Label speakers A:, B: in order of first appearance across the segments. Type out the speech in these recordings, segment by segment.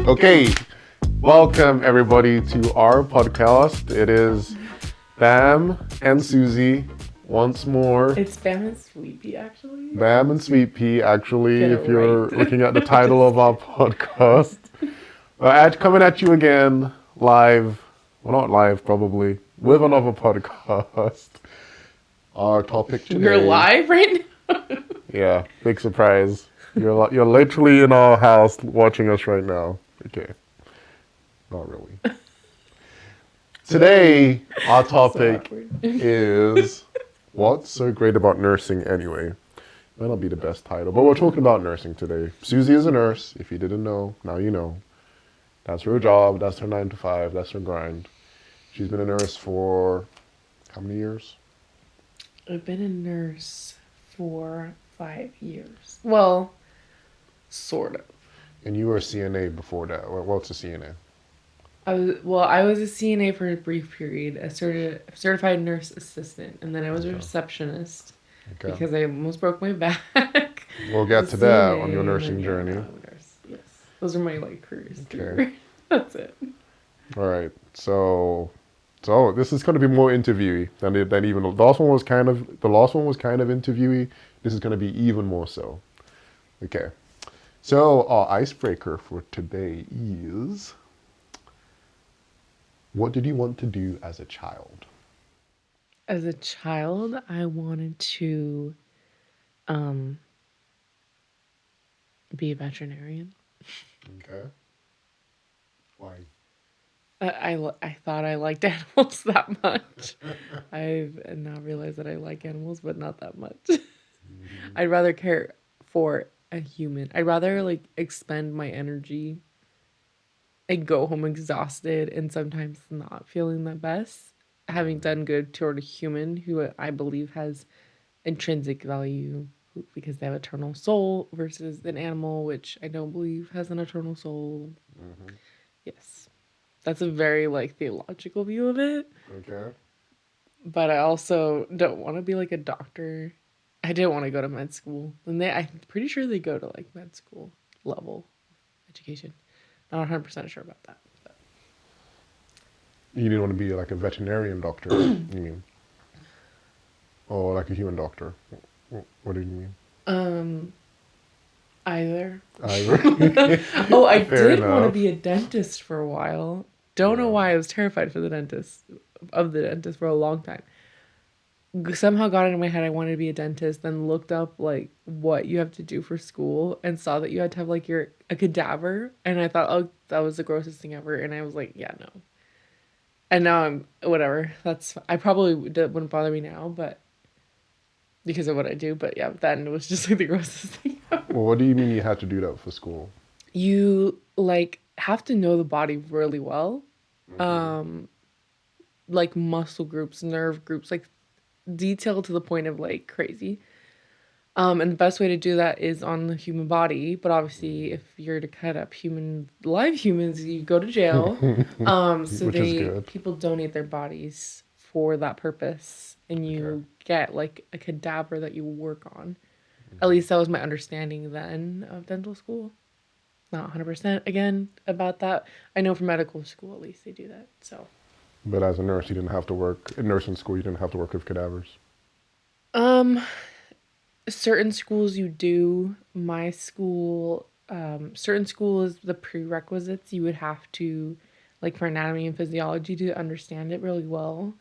A: Okay, welcome everybody to our podcast. It is Bam and Susie once more.
B: It's Bam and Sweet Pea, actually.
A: Bam and Sweet Pea, actually,
B: Get it
A: if you're
B: right.
A: looking at the title of our podcast. Coming at you again, live. Well, not live, probably, with another podcast. Our topic today.
B: We're live right now?
A: Yeah, big surprise. You're literally in our house watching us right now. Okay. Not really. Today, our topic is what's so great about nursing anyway? Might not be the best title, but we're talking about nursing today. Susie is a nurse. If you didn't know, now you know. That's her job. That's her 9 to 5. That's her grind. She's been a nurse for how many years?
B: I've been a nurse for 5 years. Well, sort of.
A: And you were a CNA before that. What's a CNA?
B: I was a CNA for a brief period, a certified nurse assistant, and then I was a receptionist because I almost broke my back.
A: We'll get to that on your nursing journey.
B: Yes, those are my careers. Okay. That's it.
A: All right, so this is going to be more interviewy than even the last one was kind of interviewy. This is going to be even more so. Okay, so our icebreaker for today is: what did you want to do as a child?
B: As a child, I wanted to be a veterinarian.
A: Okay. Why?
B: I thought I liked animals that much. I've now realized that I like animals, but not that much. Mm-hmm. I'd rather care for a human. I'd rather expend my energy and go home exhausted and sometimes not feeling the best, having done good toward a human who I believe has intrinsic value because they have eternal soul versus an animal which I don't believe has an eternal soul. Mm-hmm. Yes. That's a very theological view of it.
A: Okay.
B: But I also don't want to be a doctor. I didn't want to go to med school. And I'm pretty sure they go to med school level education. Not 100% sure about that. But.
A: You didn't want to be a veterinarian doctor, you mean? Or a human doctor? What did you mean?
B: Either.
A: Oh,
B: I did want to be a dentist for a while. Don't know why I was terrified of the dentist for a long time. Somehow got into my head I wanted to be a dentist, then looked up what you have to do for school and saw that you had to have a cadaver, and I thought, oh, that was the grossest thing ever, and I was like, yeah, no. And now I'm whatever. I probably wouldn't bother me now, but because of what I do, but yeah, then it was just the grossest thing ever.
A: Well, what do you mean you had to do that for school?
B: You have to know the body really well. Mm-hmm. Muscle groups, nerve groups, detailed to the point of crazy. And the best way to do that is on the human body, but obviously if you're to cut up live humans, you go to jail. So people donate their bodies for that purpose, and you get a cadaver that you work on. Mm-hmm. At least that was my understanding then of dental school. Not 100% again about that. I know for medical school at least they do that. So.
A: But as a nurse, you didn't have to work in nursing school. You didn't have to work with cadavers.
B: Certain schools you do. My school, certain schools, the prerequisites you would have to, for anatomy and physiology, to understand it really well.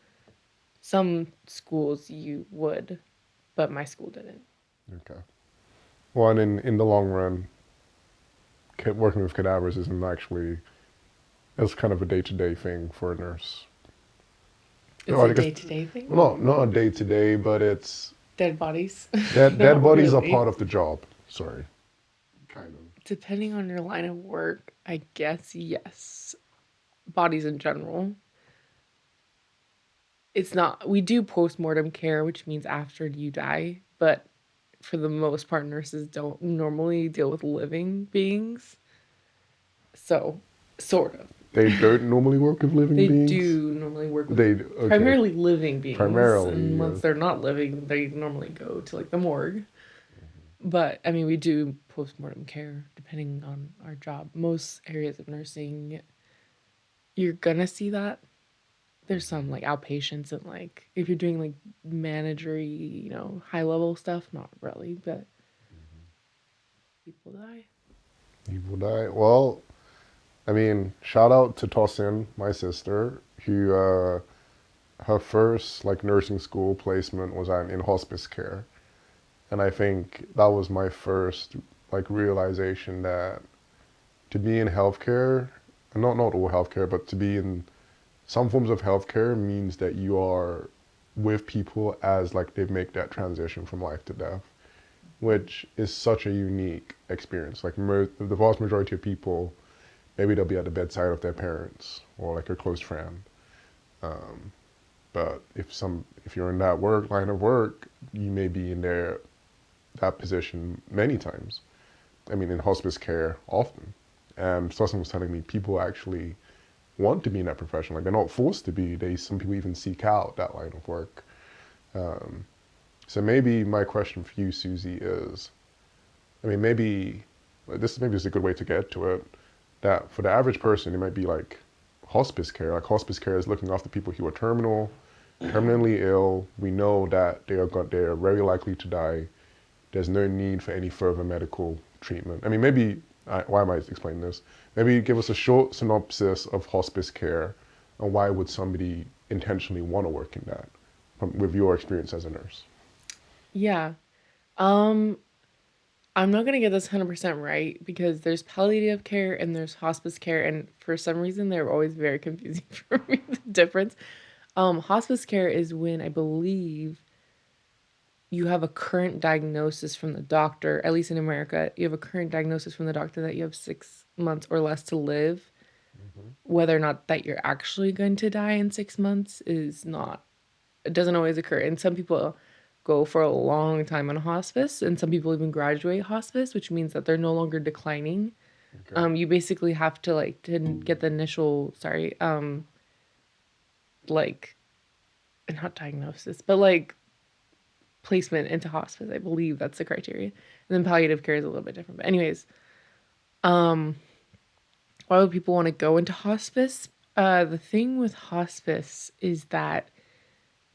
B: Some schools you would, but my school didn't.
A: Okay. Well, and in the long run, working with cadavers isn't actually, it's kind of a day-to-day thing for a nurse.
B: It's a day-to-day thing?
A: Well, not a day-to-day, but it's...
B: Dead bodies.
A: Dead bodies really. Are part of the job. Sorry. Kind of.
B: Depending on your line of work, I guess, yes. Bodies in general. It's not... We do post-mortem care, which means after you die, but for the most part, nurses don't normally deal with living beings. So, sort of.
A: They don't normally work with living beings?
B: They do normally work with primarily living beings. And once they're not living, they normally go to the morgue. But I mean, we do postmortem care depending on our job. Most areas of nursing, you're gonna see that. There's some like outpatients and like if you're doing like managery, high level stuff, not really, but people die.
A: People die. Well, I mean, shout out to Tosin, my sister, who her first like nursing school placement was in hospice care, and I think that was my first like realization that to be in healthcare, and not all healthcare, but to be in some forms of healthcare means that you are with people as like they make that transition from life to death, which is such a unique experience. Like the vast majority of people, maybe they'll be at the bedside of their parents or like a close friend. Um, but if you're in that work line of work, you may be in that position many times. I mean, in hospice care often. And Susan was telling me people actually want to be in that profession. Like they're not forced to be. Some people even seek out that line of work. Um, so maybe my question for you, Susie, is, I mean, maybe maybe is a good way to get to it. That for the average person, it might be like hospice care. Like hospice care is looking after people who are terminally ill. We know that they are very likely to die. There's no need for any further medical treatment. I mean, why am I explaining this? Maybe give us a short synopsis of hospice care and why would somebody intentionally want to work in that with your experience as a nurse?
B: Yeah. Um, I'm not gonna get this 100% right because there's palliative care and there's hospice care, and for some reason they're always very confusing for me, the difference. Hospice care is when I believe you have a current diagnosis from the doctor, at least in America, you have a current diagnosis from the doctor that you have 6 months or less to live.
A: Mm-hmm.
B: Whether or not that you're actually going to die in 6 months is not, it doesn't always occur. And some people go for a long time on hospice, and some people even graduate hospice, which means that they're no longer declining.
A: Okay.
B: You basically have to like to get the initial, sorry, like not diagnosis, but like placement into hospice. I believe that's the criteria. And then palliative care is a little bit different. But anyways, um, why would people want to go into hospice? The thing with hospice is that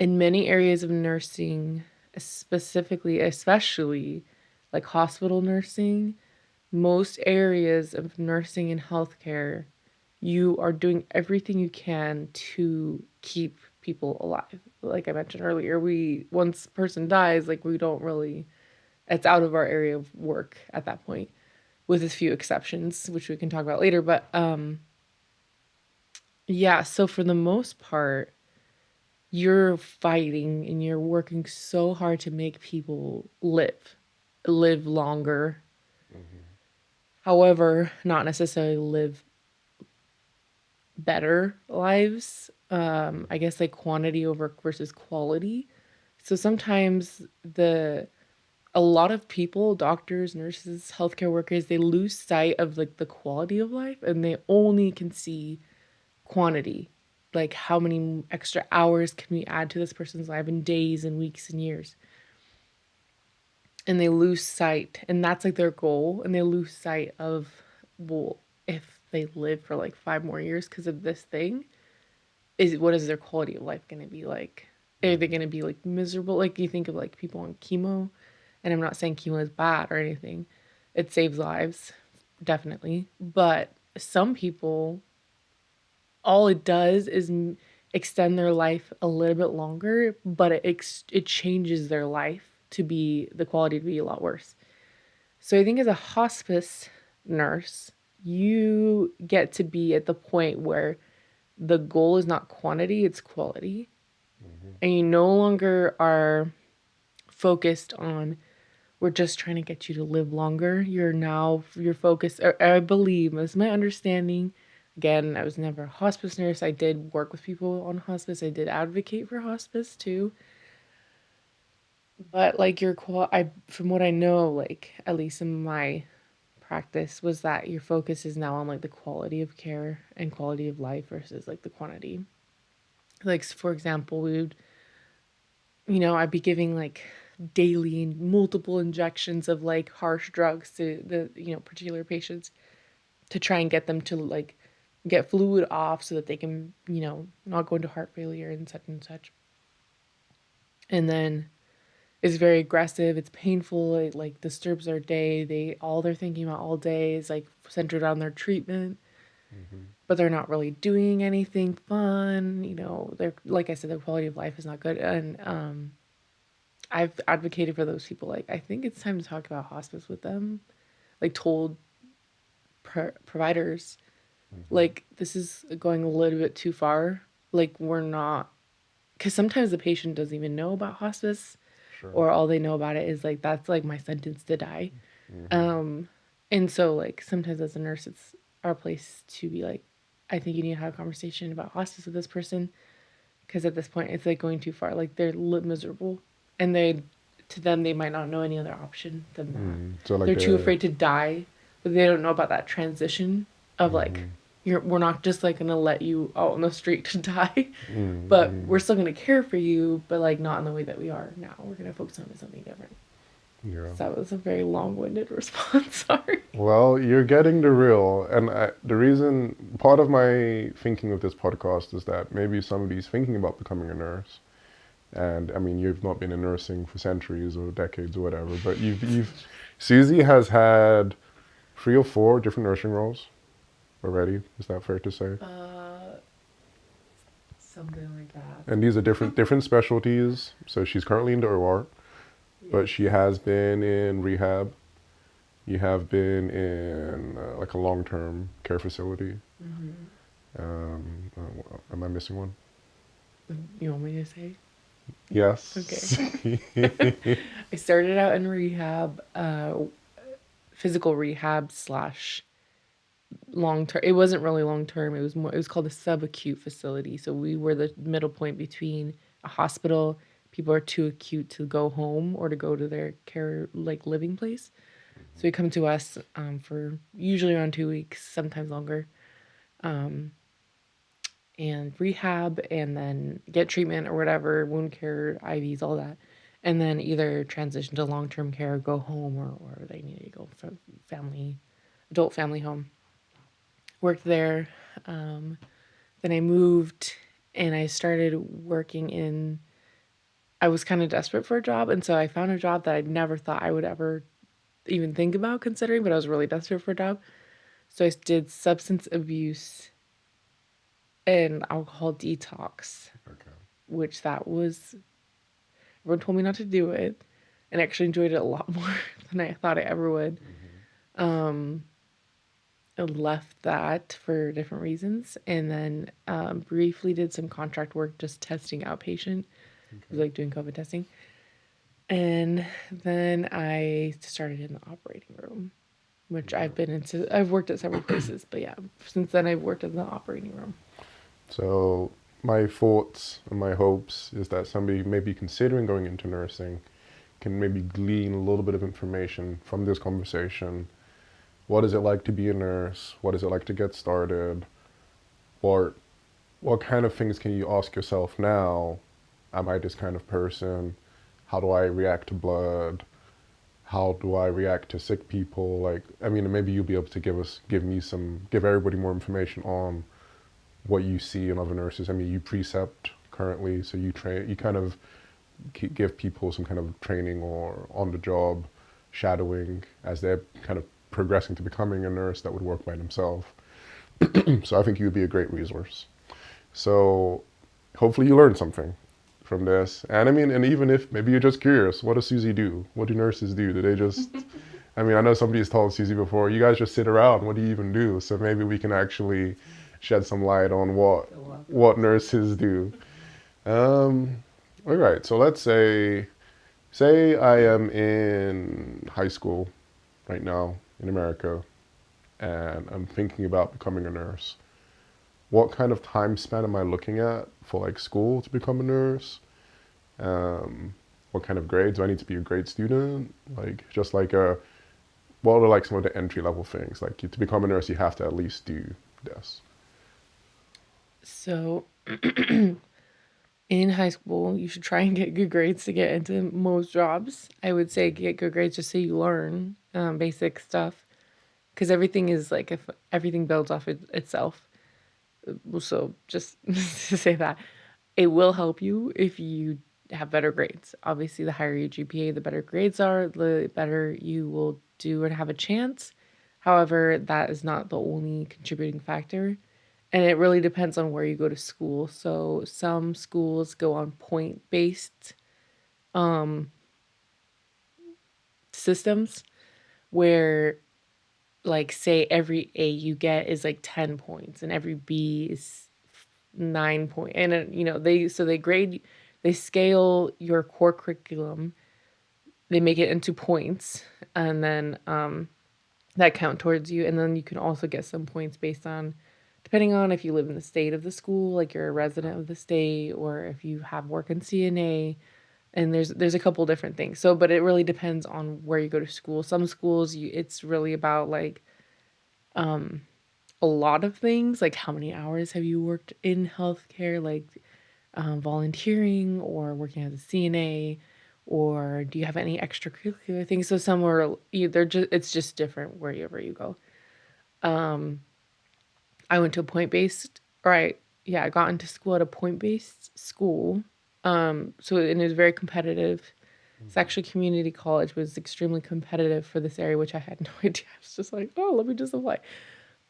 B: in many areas of nursing, specifically, especially like hospital nursing, most areas of nursing and healthcare, you are doing everything you can to keep people alive. Like I mentioned earlier, we once a person dies, like we don't really, it's out of our area of work at that point, with a few exceptions, which we can talk about later. But yeah, so for the most part, you're fighting and you're working so hard to make people live longer.
A: Mm-hmm.
B: However, not necessarily live better lives. I guess like quantity over versus quality. So sometimes a lot of people, doctors, nurses, healthcare workers, they lose sight of like the quality of life and they only can see quantity. Like how many extra hours can we add to this person's life in days and weeks and years? And they lose sight, and that's like their goal, and they lose sight of, well, if they live for like 5 more years because of this thing, is what is their quality of life going to be like? Are they going to be like miserable? Like you think of like people on chemo, and I'm not saying chemo is bad or anything, it saves lives, definitely, but some people, all it does is extend their life a little bit longer, but it changes their life to be the quality to be a lot worse. So I think as a hospice nurse, you get to be at the point where the goal is not quantity, it's quality.
A: Mm-hmm.
B: And you no longer are focused on, we're just trying to get you to live longer. You're focused, I believe, is my understanding. Again, I was never a hospice nurse. I did work with people on hospice. I did advocate for hospice too. But like from what I know, like at least in my practice, was that your focus is now on like the quality of care and quality of life versus like the quantity. Like for example, I'd be giving like daily and multiple injections of like harsh drugs to the particular patients to try and get them to like get fluid off so that they can not go into heart failure and such and such. And then it's very aggressive, it's painful, it like disturbs their day. They're thinking about all day is like centered on their treatment, but they're not really doing anything fun. They're, like I said, their quality of life is not good. And I've advocated for those people. Like, I think it's time to talk about hospice with them. Like, told providers, like, this is going a little bit too far. Like, we're not, because sometimes the patient doesn't even know about hospice,
A: Sure.
B: or all they know about it is like, that's like my sentence to die. And so, like, sometimes as a nurse, it's our place to be like, I think you need to have a conversation about hospice with this person, because at this point, it's like going too far. Like, they're miserable, and to them, they might not know any other option than that.
A: So like
B: They're too afraid to die, but they don't know about that transition of like, we're not just like gonna let you out on the street to die, but we're still gonna care for you, but like not in the way that we are now. We're gonna focus on something different.
A: Yeah.
B: So that was a very long-winded response. Sorry.
A: Well, you're getting the real, and the reason, part of my thinking of this podcast is that maybe somebody's thinking about becoming a nurse, and I mean, you've not been in nursing for centuries or decades or whatever, but Susie has had 3 or 4 different nursing roles already. Is that fair to say?
B: Something like that.
A: And these are different specialties. So she's currently in the OR, but she has been in rehab. You have been in like a long-term care facility. Am I missing one?
B: You want me to say?
A: Yes.
B: Okay. I started out in rehab, physical rehab slash long term. It wasn't really long term. It was called a subacute facility. So we were the middle point between a hospital. People are too acute to go home or to go to their care, like, living place. So they come to us for usually around 2 weeks, sometimes longer, and rehab, and then get treatment or whatever, wound care, IVs, all that. And then either transition to long-term care, go home, or they need to go for adult family home. Worked there. Then I moved and I started working I was kind of desperate for a job. And so I found a job that I never thought I would ever even think about considering, but I was really desperate for a job. So I did substance abuse and alcohol detox, which everyone told me not to do it, and I actually enjoyed it a lot more than I thought I ever would. I left that for different reasons, and then briefly did some contract work just testing outpatient. It was like doing COVID testing. And then I started in the operating room, which I've worked at several places, but yeah, since then I've worked in the operating room.
A: So my thoughts and my hopes is that somebody maybe considering going into nursing can maybe glean a little bit of information from this conversation. What is it like to be a nurse? What is it like to get started? What kind of things can you ask yourself now? Am I this kind of person? How do I react to blood? How do I react to sick people? Like, I mean, maybe you'll be able to give everybody more information on what you see in other nurses. I mean, you precept currently, so you kind of give people some kind of training or on the job shadowing as they're kind of progressing to becoming a nurse that would work by themselves. So I think you would be a great resource. So hopefully you learned something from this. And I mean, and even if maybe you're just curious, what does Susie do? What do nurses do? Do they just, I mean, I know somebody's told Susie before, you guys just sit around. What do you even do? So maybe we can actually shed some light on what nurses do. All right, so let's say I am in high school right now in America, and I'm thinking about becoming a nurse. What kind of time span am I looking at for like school to become a nurse? What kind of grades? Do I need to be a grade student? Like just like what are like some of the entry level things? Like to become a nurse, you have to at least do this.
B: So in high school, you should try and get good grades to get into most jobs. I would say get good grades just so you learn basic stuff because everything is like if everything builds off itself. So just to say that it will help you if you have better grades. Obviously, the higher your GPA, the better grades are, the better you will do and have a chance. However, that is not the only contributing factor. And it really depends on where you go to school. So some schools go on point based systems where like say every A you get is like 10 points and every B is 9 point and they grade, they scale your core curriculum, they make it into points and then that count towards you, and then you can also get some points based on depending on if you live in the state of the school, like you're a resident of the state, or if you have work in CNA, and there's a couple different things. So but it really depends on where you go to school. Some schools it's really about like a lot of things, like how many hours have you worked in healthcare, like volunteering or working as a CNA, or do you have any extracurricular things? So somewhere they're just it's just different wherever you go. I went to a point based, right? Yeah, I got into school at a point based school. So and it was very competitive. It's actually community college was extremely competitive for this area, which I had no idea. I was just like, oh, let me just apply.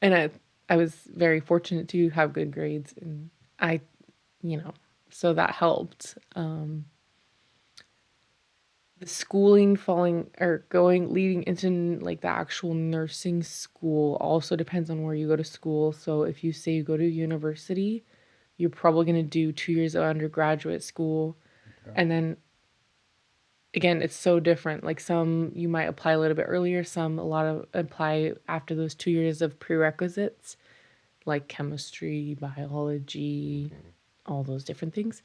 B: And I was very fortunate to have good grades, and I, you know, so that helped. The schooling falling or going leading into like the actual nursing school also depends on where you go to school. So if you say you go to university, you're probably going to do 2 years of undergraduate school,
A: Okay.
B: and then again it's so different. Like some you might apply a little bit earlier, some a lot of apply after those 2 years of prerequisites like chemistry, biology, all those different things.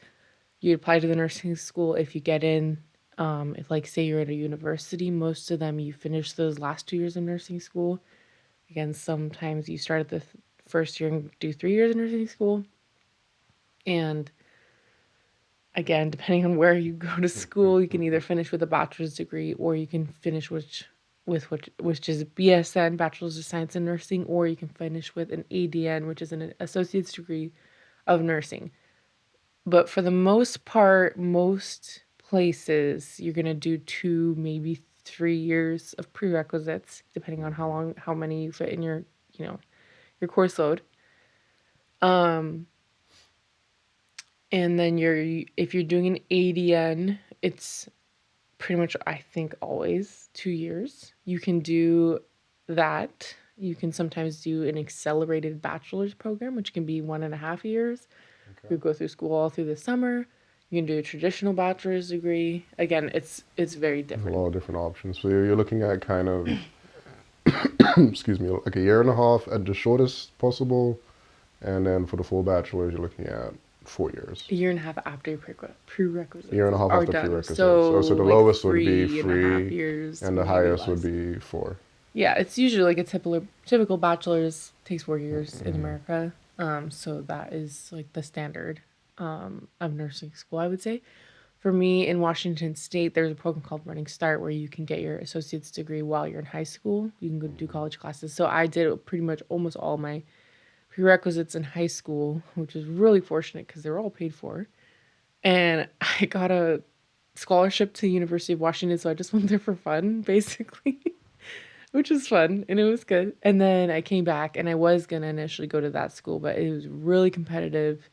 B: You apply to the nursing school if you get in. If like say you're at a university, most of them you finish those last 2 years of nursing school. Again, sometimes you start at the first year and do 3 years of nursing school. And again, depending on where you go to school, you can either finish with a bachelor's degree or you can finish which is BSN, Bachelor's of Science in Nursing, or you can finish with an ADN, which is an associate's degree of nursing. But for the most part, most places you're gonna do 2, maybe 3 years of prerequisites, depending on how many you fit in you know, your course load. And then if you're doing an ADN, it's pretty much I think always 2 years. You can do that. You can sometimes do an accelerated bachelor's program, which can be 1.5 years.
A: Okay.
B: You go through school all through the summer. You can do a traditional bachelor's degree. Again, it's very
A: There's a
B: different.
A: lot of different options. So you're looking at kind of, excuse me, like a year and a half at the shortest possible, and then for the full bachelor's, you're looking at 4 years.
B: A year and a half after your
A: A year and a
B: prerequisites
A: half
B: are
A: after
B: done.
A: prerequisites.
B: So
A: So the
B: like
A: lowest would be
B: 3.5
A: 3,
B: years,
A: and the
B: maybe
A: highest would
B: less.
A: be 4.
B: Yeah, it's usually like a typical bachelor's takes 4 years in America. So that is like the standard of nursing school, I would say. For me in Washington State, there's a program called Running Start where you can get your associate's degree while you're in high school. You can go do college classes. So I did pretty much almost all my prerequisites in high school, which is really fortunate because they were all paid for. And I got a scholarship to the University of Washington, so I just went there for fun, basically, which was fun and it was good. And then I came back and I was gonna initially go to that school, but it was really competitive.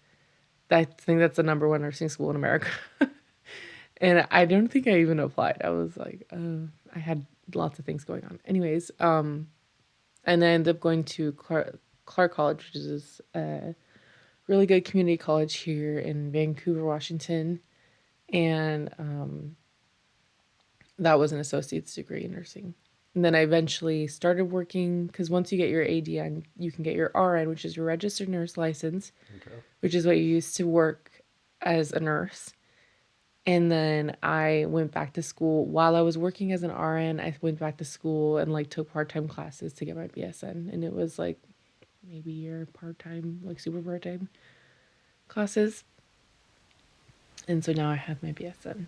B: I think that's the number one nursing school in America. And I don't think I even applied. I was like, I had lots of things going on. Anyways, and I ended up going to Clark College, which is a really good community college here in Vancouver, Washington. And that was an associate's degree in nursing. And then I eventually started working because once you get your ADN, you can get your RN, which is your registered nurse license,
A: Okay.
B: which is what you use to work as a nurse. And then I went back to school while I was working as an RN. I went back to school and like took part-time classes to get my BSN. And it was like maybe a year part-time, like super part-time classes. And so now I have my BSN.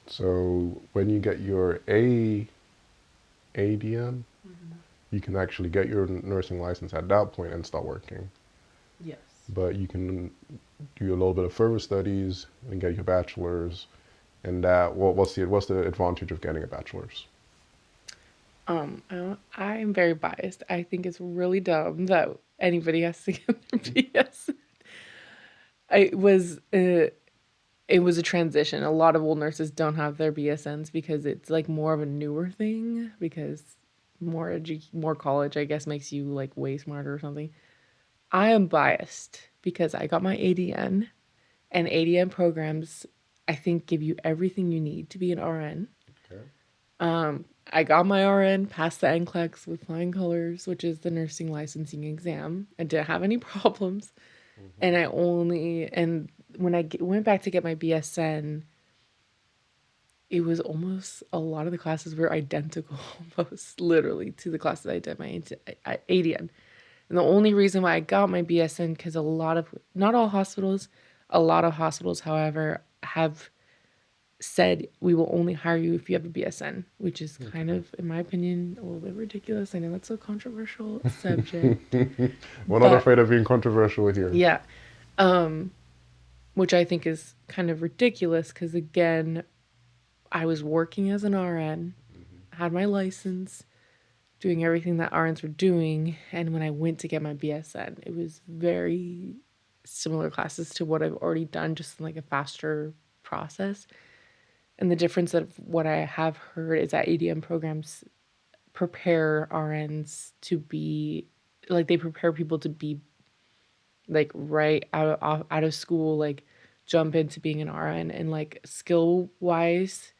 A: So when you get your ADN, you can actually get your nursing license at that point and start working.
B: Yes.
A: But you can do a little bit of further studies and get your bachelor's. And that, what's the advantage of getting a bachelor's?
B: I'm very biased. I think it's really dumb that anybody has to get their BS. It was it was a transition. A lot of old nurses don't have their BSNs because it's like more of a newer thing because more college I guess makes you like way smarter or something. I am biased because I got my ADN and ADN programs I think give you everything you need to be an RN.
A: Okay.
B: I got my RN, passed the NCLEX with flying colors, which is the nursing licensing exam. I didn't have any problems.
A: Mm-hmm.
B: And when I went back to get my BSN, it was almost a lot of the classes were identical, almost literally to the classes I did my ADN. And the only reason why I got my BSN, because not all hospitals, a lot of hospitals, however, have said we will only hire you if you have a BSN, which is kind of, in my opinion, a little bit ridiculous. I know that's a controversial subject,
A: We're not
B: but
A: afraid of being controversial here.
B: yeah, which I think is kind of ridiculous because again, I was working as an RN, had my license, doing everything that RNs were doing, and when I went to get my BSN, it was very similar classes to what I've already done, just in like a faster process. And the difference of what I have heard is that ADM programs prepare RNs to be like they prepare people to be like right out of school, like jump into being an RN and like skill wise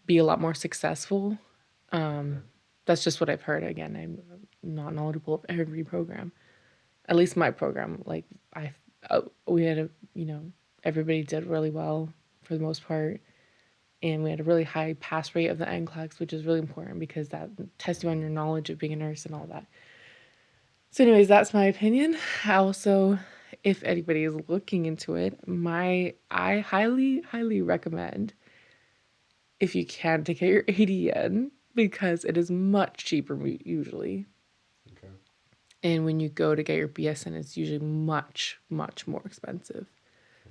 B: be a lot more successful. That's just what I've heard. Again, I'm not knowledgeable of every program. At least my program, like we had a everybody did really well for the most part, and we had a really high pass rate of the NCLEX, which is really important because that tests you on your knowledge of being a nurse and all that. So, anyways, that's my opinion. Also, if anybody is looking into it, I highly recommend if you can to get your ADN because it is much cheaper usually.
A: Okay.
B: And when you go to get your BSN, it's usually much more expensive,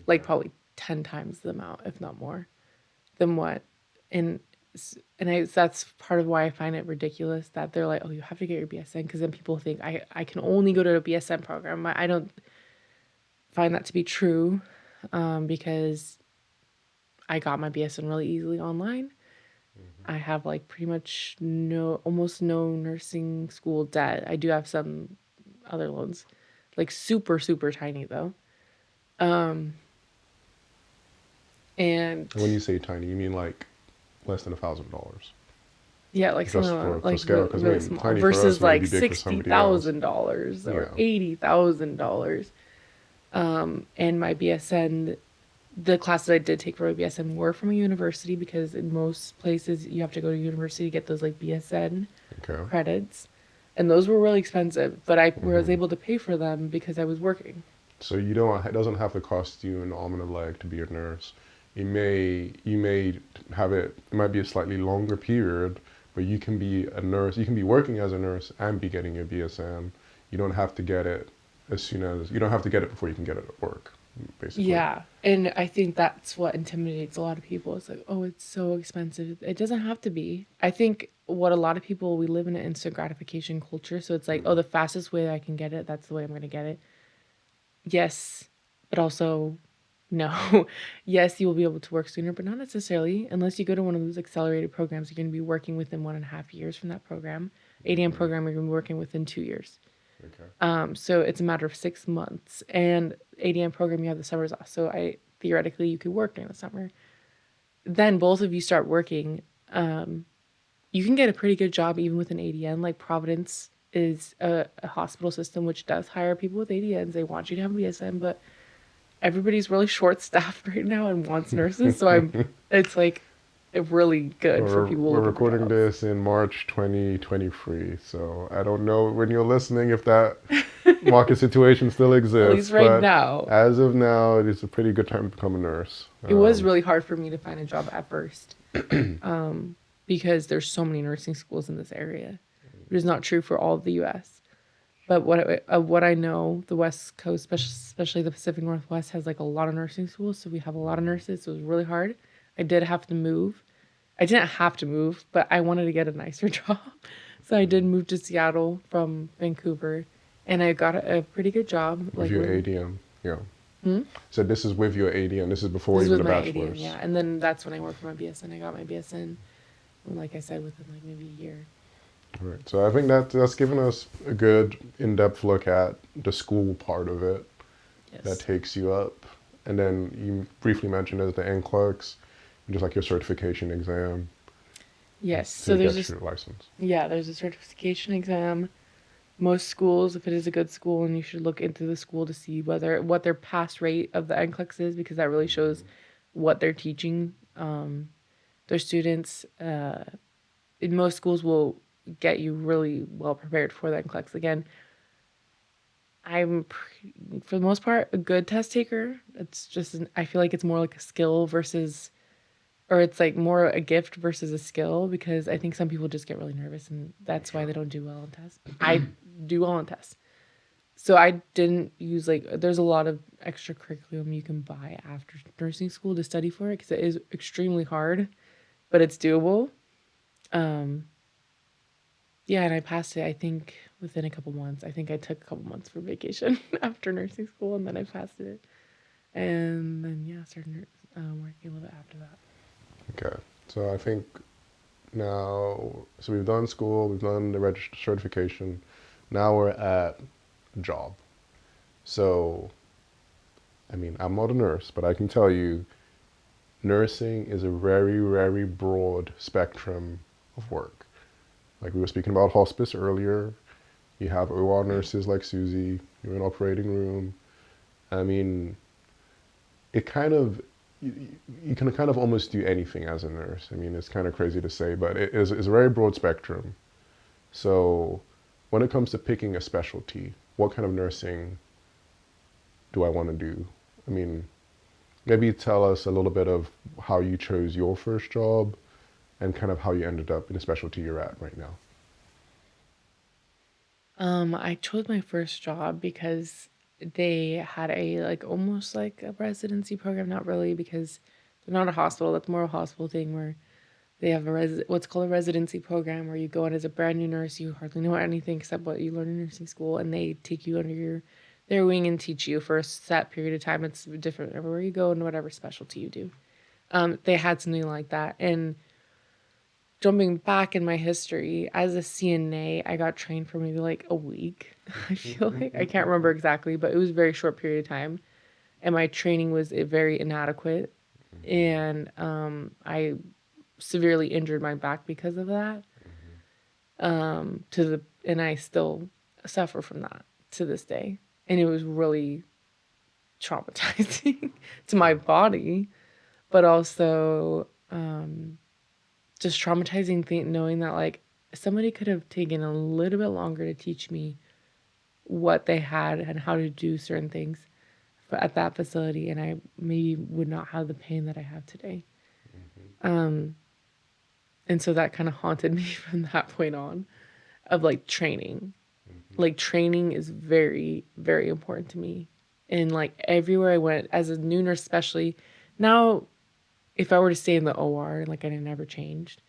B: like
A: Okay.
B: probably 10 times the amount, if not more, than what. And that's part of why I find it ridiculous that they're like, oh, you have to get your BSN because then people think I can only go to a BSN program. I don't find that to be true because I got my BSN really easily online. I have like pretty much almost no nursing school debt. I do have some other loans, like super tiny though. And
A: And when you say tiny, you mean like less than $1,000,
B: yeah, like
A: just
B: something
A: for
B: like
A: scale. Because I
B: really
A: mean,
B: small
A: tiny for us
B: versus
A: may
B: like
A: be big for somebody else.
B: $60,000 or
A: Yeah.
B: $80,000. And my BSN, the classes I did take for my BSN were from a university because in most places you have to go to university to get those like BSN
A: Okay.
B: credits, and those were really expensive. But I was able to pay for them because I was working.
A: So you don't. It doesn't have to cost you an arm and a leg to be a nurse. You may have it. It might be a slightly longer period, but you can be a nurse. You can be working as a nurse and be getting your BSN. You don't have to get it as soon as you don't have to get it before you can get it at work, basically.
B: Yeah, and I think that's what intimidates a lot of people. It's like, oh, it's so expensive. It doesn't have to be. I think what a lot of people, we live in an instant gratification culture, so it's like, oh, the fastest way I can get it, that's the way I'm going to get it. Yes, but also no. Yes, you will be able to work sooner, but not necessarily. Unless you go to one of those accelerated programs, you're going to be working within 1.5 years from that program. ADM program, you're going to be working within 2 years.
A: Okay.
B: So it's a matter of 6 months. And ADM program, you have the summers off. So theoretically you could work during the summer. Then both of you start working. You can get a pretty good job even with an ADN. Like Providence is a hospital system which does hire people with ADNs. They want you to have a BSN, but everybody's really short staffed right now and wants nurses. So it's like really good for people
A: We're
B: looking for
A: recording
B: jobs.
A: this in March 2023, so I don't know when you're listening if that market situation still
B: At least
A: exists,
B: right
A: but
B: now.
A: as of now, it is a pretty good time to become a nurse.
B: It was really hard for me to find a job at first, because there's so many nursing schools in this area, which is not true for all of the U.S. But what I know, the West Coast, especially the Pacific Northwest, has like a lot of nursing schools, so we have a lot of nurses. So it was really hard. I did have to move. I didn't have to move, but I wanted to get a nicer job, so I did move to Seattle from Vancouver, and I got a pretty good job.
A: With
B: Like
A: your
B: with,
A: ADM, yeah. So this is with your ADM. This is before
B: this
A: even
B: was
A: the
B: my ADM,
A: bachelor's.
B: yeah, and then that's when I worked for my BSN. I got my BSN, like I said, within like maybe a year.
A: All right. So I think that's given us a good in-depth look at the school part of it that
B: Yes.
A: takes you up, and then you briefly mentioned as the NCLEX, just like your certification exam
B: Yes.
A: to
B: So
A: get your license.
B: there's a certification exam. Most schools, if it is a good school, and you should look into the school to see what their pass rate of the NCLEX is, because that really shows what they're teaching their students. In most schools will get you really well prepared for the NCLEX. Again, for the most part a good test taker. It's just I feel like it's more like a skill versus, or it's like more a gift versus a skill, because I think some people just get really nervous and that's why they don't do well on tests. I do well on tests. So I didn't use like, there's a lot of extra curriculum you can buy after nursing school to study for it, because it is extremely hard, but it's doable. Um, yeah, and I passed it, I think, within a couple months. I think I took a couple months for vacation after nursing school, and then I passed it. And then, yeah, started working a little bit after that.
A: Okay. So I think now, so we've done school, we've done the certification. Now we're at job. So, I mean, I'm not a nurse, but I can tell you, nursing is a very, very broad spectrum of work. Like we were speaking about hospice earlier, you have OR nurses like Susie, you're in operating room. I mean, it kind of, you can kind of almost do anything as a nurse. I mean, it's kind of crazy to say, but it's a very broad spectrum. So when it comes to picking a specialty, what kind of nursing do I want to do? I mean, maybe tell us a little bit of how you chose your first job and kind of how you ended up in the specialty you're at right now.
B: I chose my first job because they had a like almost like a residency program, not really, because they're not a hospital. That's more of a hospital thing where they have what's called a residency program, where you go in as a brand new nurse. You hardly know anything except what you learn in nursing school, and they take you under their wing and teach you for a set period of time. It's different everywhere you go and whatever specialty you do. They had something like that, and jumping back in my history, as a CNA, I got trained for maybe like a week. I feel like I can't remember exactly, but it was a very short period of time, and my training was very inadequate, and I severely injured my back because of that. And I still suffer from that to this day, and it was really traumatizing to my body, but also just traumatizing thing, knowing that like somebody could have taken a little bit longer to teach me what they had and how to do certain things at that facility, and I maybe would not have the pain that I have today. And so that kind of haunted me from that point on, of like training. Like training is very, very important to me. And like everywhere I went as a new nurse, especially now, if I were to stay in the OR, like I never changed,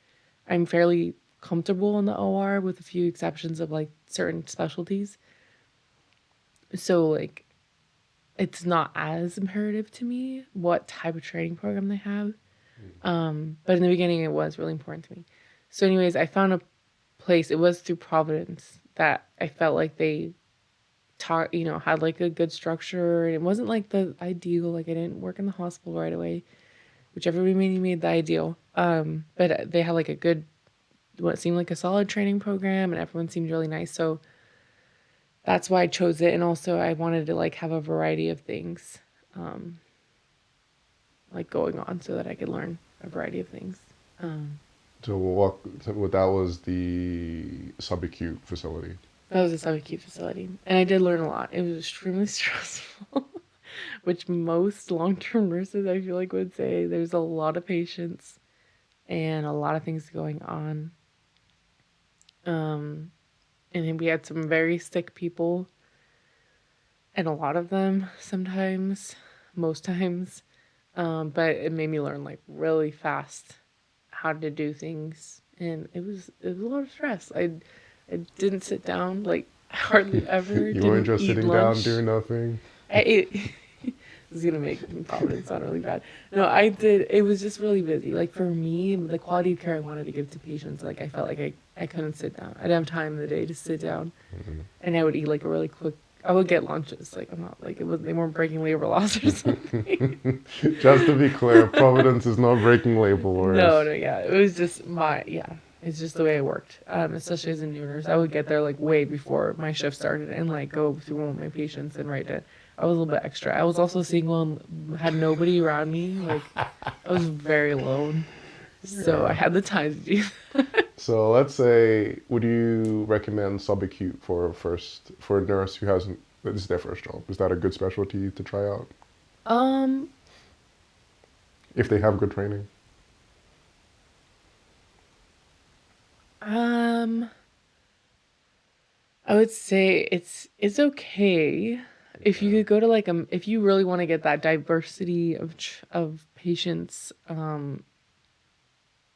B: I'm fairly comfortable in the OR with a few exceptions of like certain specialties. So like it's not as imperative to me what type of training program they have. But in the beginning it was really important to me. So anyways, I found a place, it was through Providence, that I felt like they taught, had like a good structure. And it wasn't like the ideal, like I didn't work in the hospital right away, which everybody made the ideal. But they had like a good, what seemed like a solid training program, and everyone seemed really nice. So that's why I chose it. And also I wanted to like have a variety of things like going on so that I could learn a variety of things. Um,
A: So what? That was the subacute facility.
B: that was a subacute facility, and I did learn a lot. It was extremely stressful, which most long-term nurses I feel like would say. There's a lot of patients and a lot of things going on. Um, and then we had some very sick people, and a lot of them sometimes, most times. But it made me learn like really fast how to do things, and it was a lot of stress. I didn't sit down like hardly ever.
A: You weren't
B: Didn't
A: just
B: eat
A: sitting down
B: lunch.
A: doing nothing.
B: I ate. This is gonna make Providence sound really bad. No, I did. It was just really busy. Like for me, the quality of care I wanted to give to patients, like I felt like I couldn't sit down. I didn't have time in the day to sit down, and I would eat like a really quick. I would get lunches. Like I'm not like it was. They weren't breaking labor laws or something.
A: Just to be clear, Providence is not breaking label
B: No,
A: laws.
B: no, yeah. It was just yeah. It's just the way I worked. Especially as a new nurse, I would get there like way before my shift started and like go through all my patients and write it. I was a little bit extra. I was also single and had nobody around me. Like I was very alone, so I
A: Yeah.
B: had the time to do.
A: So let's say, would you recommend subacute for a nurse who hasn't? This is their first job. Is that a good specialty to try out
B: Um,
A: if they have good training?
B: um, I would say it's okay if you
A: Okay.
B: could go to like if you really want to get that diversity of patients.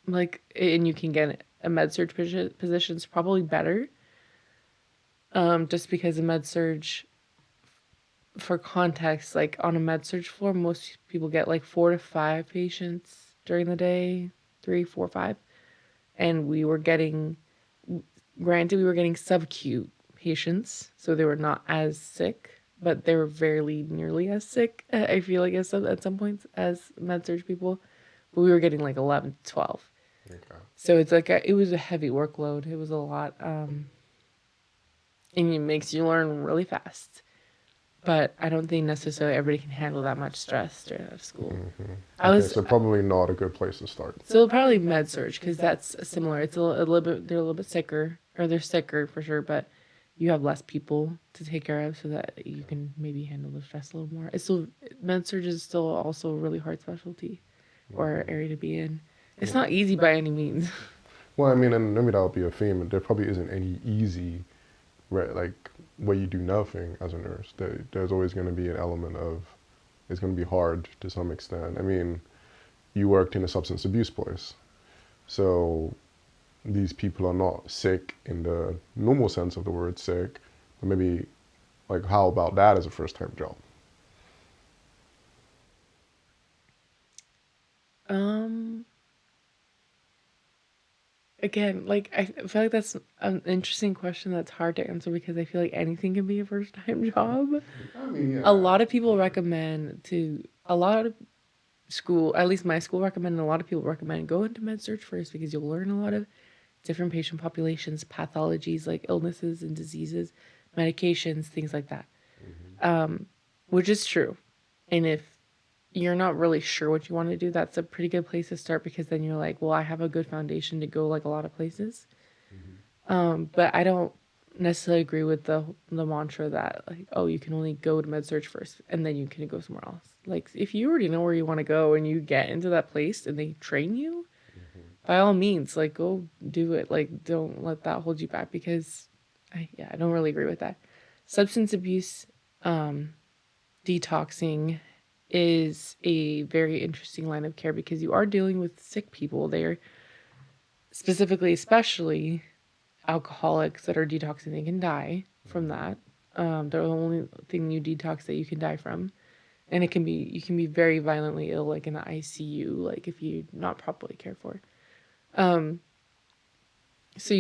B: Like and you can get a med surge position's probably better. Just because a med surge, for context, like on a med surge floor, most people get like 4 to 5 patients during the day, 3, 4, 5, and we were getting, granted, we were getting subacute patients, so they were not as sick, but they were very nearly as sick. I feel like at some points as med surge people, but we were getting like 11 to 12.
A: Okay.
B: So it's like it was a heavy workload. It was a lot, and it makes you learn really fast. But I don't think necessarily everybody can handle that much stress straight out of school. I
A: Okay,
B: was
A: so probably not a good place to start.
B: so probably med surge because that's similar. It's a little bit they're a little bit sicker or they're sicker for sure, but you have less people to take care of so that you can maybe handle the stress a little more. It's still med surge is still also a really hard specialty or area to be in. It's not easy by any means.
A: Well, I mean, and maybe that'll be a theme. There probably isn't any easy, right, like where you do nothing as a nurse. There's always going to be an element of it's going to be hard to some extent. I mean, you worked in a substance abuse place, so these people are not sick in the normal sense of the word sick, but maybe like how about that as a first-time job?
B: Um, Again, like I feel like that's an interesting question that's hard to answer because I feel like anything can be a first time job.
A: I mean,
B: A
A: yeah.
B: lot of people recommend to a lot of school, at least my school recommended, a lot of people recommend go into med search first because you'll learn a lot of different patient populations, pathologies like illnesses and diseases, medications, things like that. Which is true. And if you're not really sure what you want to do, that's a pretty good place to start because then you're like, well, I have a good foundation to go like a lot of places. But I don't necessarily agree with the mantra that like, oh, you can only go to med search first and then you can go somewhere else. Like if you already know where you want to go and you get into that place and they train you, by all means, like go do it. Like don't let that hold you back because I don't really agree with that. Substance abuse, detoxing is a very interesting line of care because you are dealing with sick people. They're specifically, especially alcoholics that are detoxing, they can die from that. They're the only thing you detox that you can die from, and it can be you can be very violently ill, like in the ICU, like if you're not properly cared for. So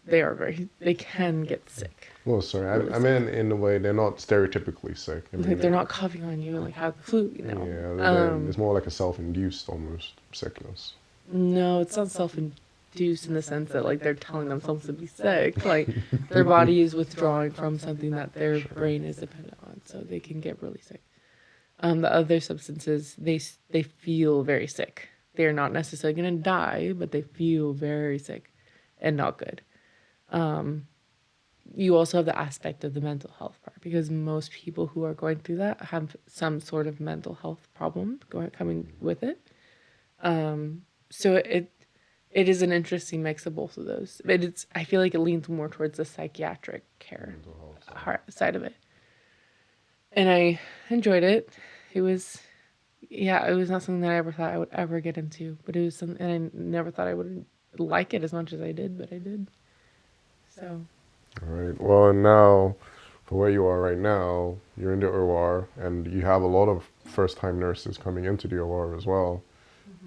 B: they are very they can get sick,
A: Well, sorry,
B: really
A: I
B: sick.
A: mean in a way they're not stereotypically sick. I
B: Like
A: mean,
B: they're not coughing on you and like have the flu, you know.
A: yeah, it's more like a self-induced almost sickness.
B: No, it's not self-induced in the sense that like they're telling themselves to be sick. Like their body is withdrawing from something that their
A: Sure.
B: brain is dependent on, so they can get really sick. The other substances, they feel very sick. they're not necessarily going to die, but they feel very sick and not good. You also have the aspect of the mental health part, because most people who are going through that have some sort of mental health problem coming with it. So it is an interesting mix of both of those. But I feel like it leans more towards the psychiatric care side of it. And I enjoyed it. It was, yeah, it was not something that I ever thought I would ever get into, but it was something, and I never thought I would like it as much as I did, but I did. So.
A: All right. Well, and now, for where you are right now, you're in the OR, and you have a lot of first-time nurses coming into the OR as well.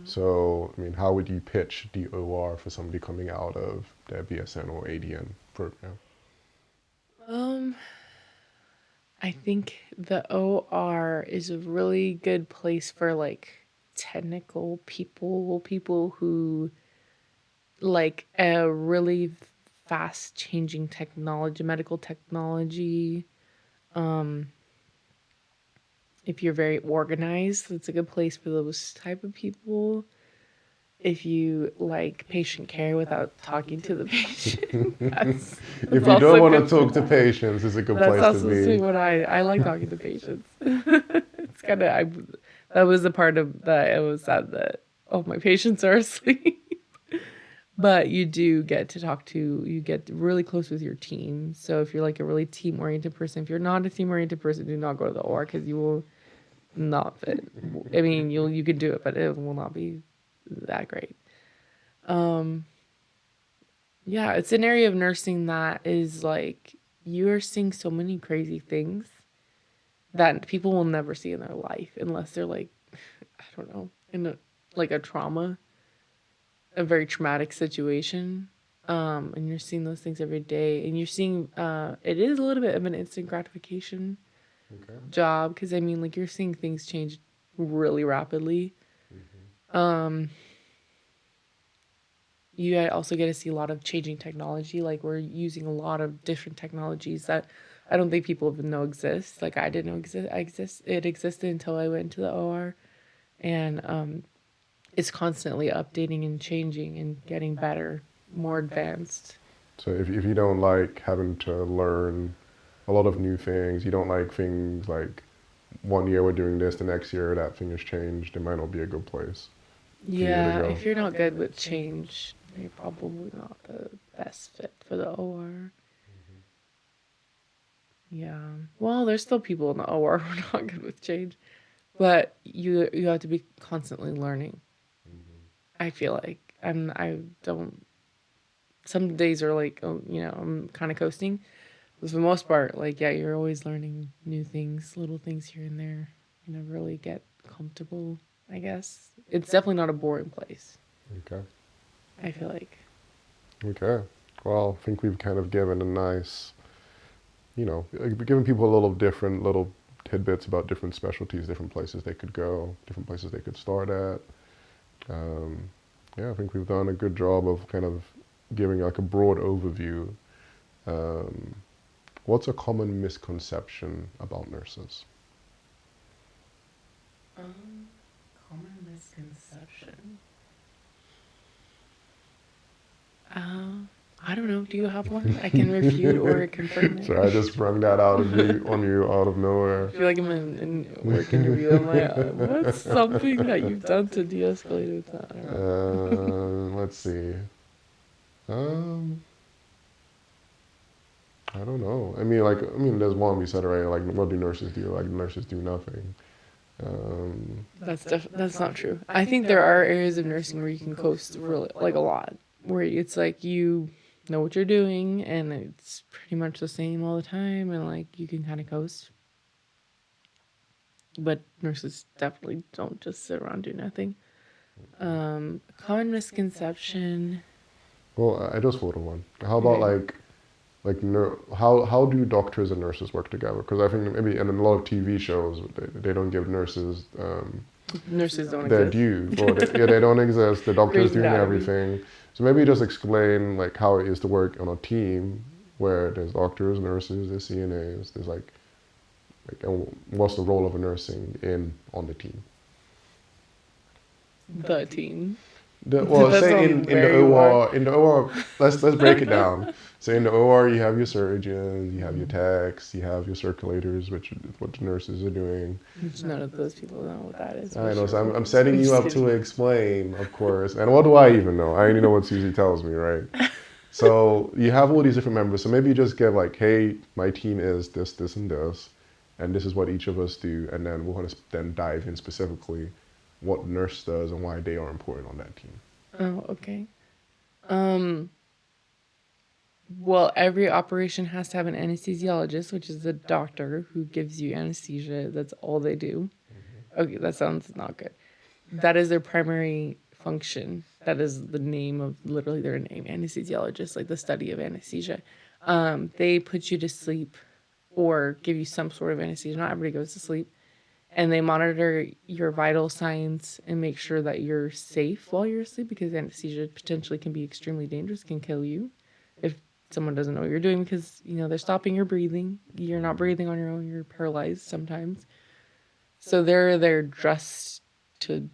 A: So, I mean, how would you pitch the OR for somebody coming out of their BSN or ADN program?
B: I think the OR is a really good place for like technical people who like a really fast changing technology, medical technology. If you're very organized, it's a good place for those type of people. If you like patient care without talking to the patient,
A: If you don't want to talk to patients, it's a good place to
B: that's
A: be.
B: also what I like talking to patients. It's kind of that was the part of that I was sad that my patients are asleep. But you do get to you get really close with your team. So if you're like a really team oriented person, if you're not a team oriented person, do not go to the OR, because you will not fit. I mean, you can do it, but it will not be that great. Yeah, it's an area of nursing that is like, you're seeing so many crazy things that people will never see in their life unless they're like, I don't know, in like a trauma, a very traumatic situation. And you're seeing those things every day, and you're seeing it is a little bit of an instant gratification job, because I mean, like, you're seeing things change really rapidly. You also get to see a lot of changing technology. Like, we're using a lot of different technologies that I don't think people even know exist. Like, I didn't know it existed until I went to the OR, and it's constantly updating and changing and getting better, more advanced.
A: So if you don't like having to learn a lot of new things, you don't like things like one year we're doing this, the next year that thing has changed, it might not be a good place.
B: Yeah, if you're not good with change, you're probably not the best fit for the OR. Yeah. Well, there's still people in the OR who are not good with change, but you have to be constantly learning. I feel like I don't. Some days are like, oh, I'm kind of coasting. But for the most part, like, yeah, you're always learning new things, little things here and there. You never really get comfortable, I guess. It's definitely not a boring place.
A: Okay.
B: I feel like.
A: Okay. Well, I think we've kind of given a nice, giving people a little different little tidbits about different specialties, different places they could go, different places they could start at. Yeah, I think we've done a good job of kind of giving like a broad overview. What's a common misconception about nurses?
B: Common misconception. I don't know. Do you have one? I can refute or confirm it.
A: So I just sprung that out of you out of nowhere.
B: I feel like I'm in a work interview. I'm like, what's something that you've done to de-escalate that?
A: Let's see. I don't know. I mean, there's one we said already. Like, what do nurses do? Like, nurses do nothing.
B: That's not true. I think there are areas of nursing where you can coast really, like, a lot, where it's like you know what you're doing and it's pretty much the same all the time, and like you can kind of coast. But nurses definitely don't just sit around do nothing. Common misconception.
A: Well, I just thought of one. How about how do doctors and nurses work together? Because I think maybe in a lot of TV shows they don't give nurses
B: Nurses don't
A: their
B: exist.
A: due. Or they don't exist. The doctor's
B: Great
A: doing
B: anatomy.
A: everything. So maybe just explain like how it is to work on a team where there's doctors, nurses, there's CNAs, there's and what's the role of a nursing on the team?
B: The team.
A: Well,
B: That
A: say
B: sounds
A: in the
B: very wild.
A: OR, let's break it down. So in the OR, you have your surgeons, you have your techs, you have your circulators, which is what the nurses are doing.
B: Which none of those people know what that is.
A: I
B: But
A: know, so
B: sure.
A: I'm setting you
B: just
A: up to
B: kidding.
A: explain, of course. And what do I even know? I only know what Susie tells me, right? So you have all these different members. So maybe you just give like, hey, my team is this, this, and this is what each of us do. And then we're going to then dive in specifically what nurse does and why they are important on that team.
B: Oh, okay. Um, well, every operation has to have an anesthesiologist, which is the doctor who gives you anesthesia. That's all they do. Okay, that sounds not good. That is their primary function. That is the name of literally their name, anesthesiologist, like the study of anesthesia. They put you to sleep or give you some sort of anesthesia. Not everybody goes to sleep. And they monitor your vital signs and make sure that you're safe while you're asleep because anesthesia potentially can be extremely dangerous, can kill you if someone doesn't know what you're doing because, they're stopping your breathing. You're not breathing on your own. You're paralyzed sometimes. So they're there just to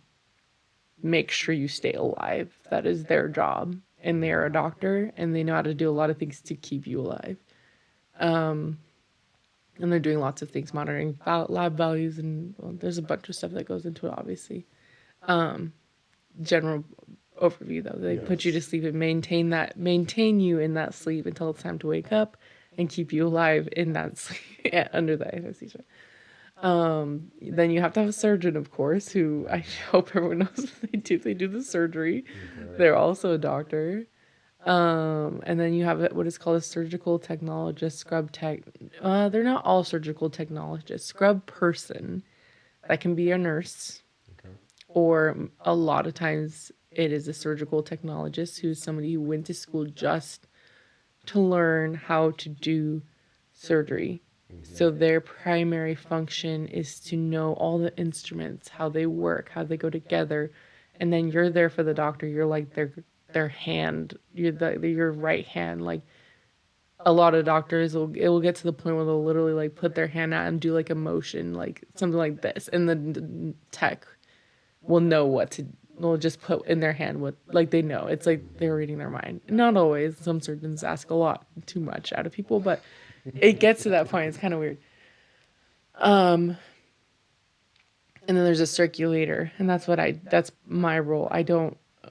B: make sure you stay alive. That is their job. And they're a doctor and they know how to do a lot of things to keep you alive. And they're doing lots of things, monitoring lab values, and well, there's a bunch of stuff that goes into it, obviously. General overview, though, they put you to sleep and maintain you in that sleep until it's time to wake up, and keep you alive in that sleep under the anesthesia. Then you have to have a surgeon, of course, who I hope everyone knows what they do. They do the surgery. Okay. They're also a doctor. And then you have what is called a surgical technologist, scrub tech. They're not all surgical technologists. Scrub person, that can be a nurse, okay. Or a lot of times it is a surgical technologist who's somebody who went to school just to learn how to do surgery. Mm-hmm. So their primary function is to know all the instruments, how they work, how they go together, and then you're there for the doctor. You're like their hand, your right hand. Like a lot of doctors it will get to the point where they'll literally like put their hand out and do like a motion, like something like this, and the tech will know what to. They'll just put in their hand what, like, they know. It's like they're reading their mind. Not always. Some surgeons ask a lot too much out of people, but it gets to that point. It's kind of weird. And then there's a circulator, and that's my role.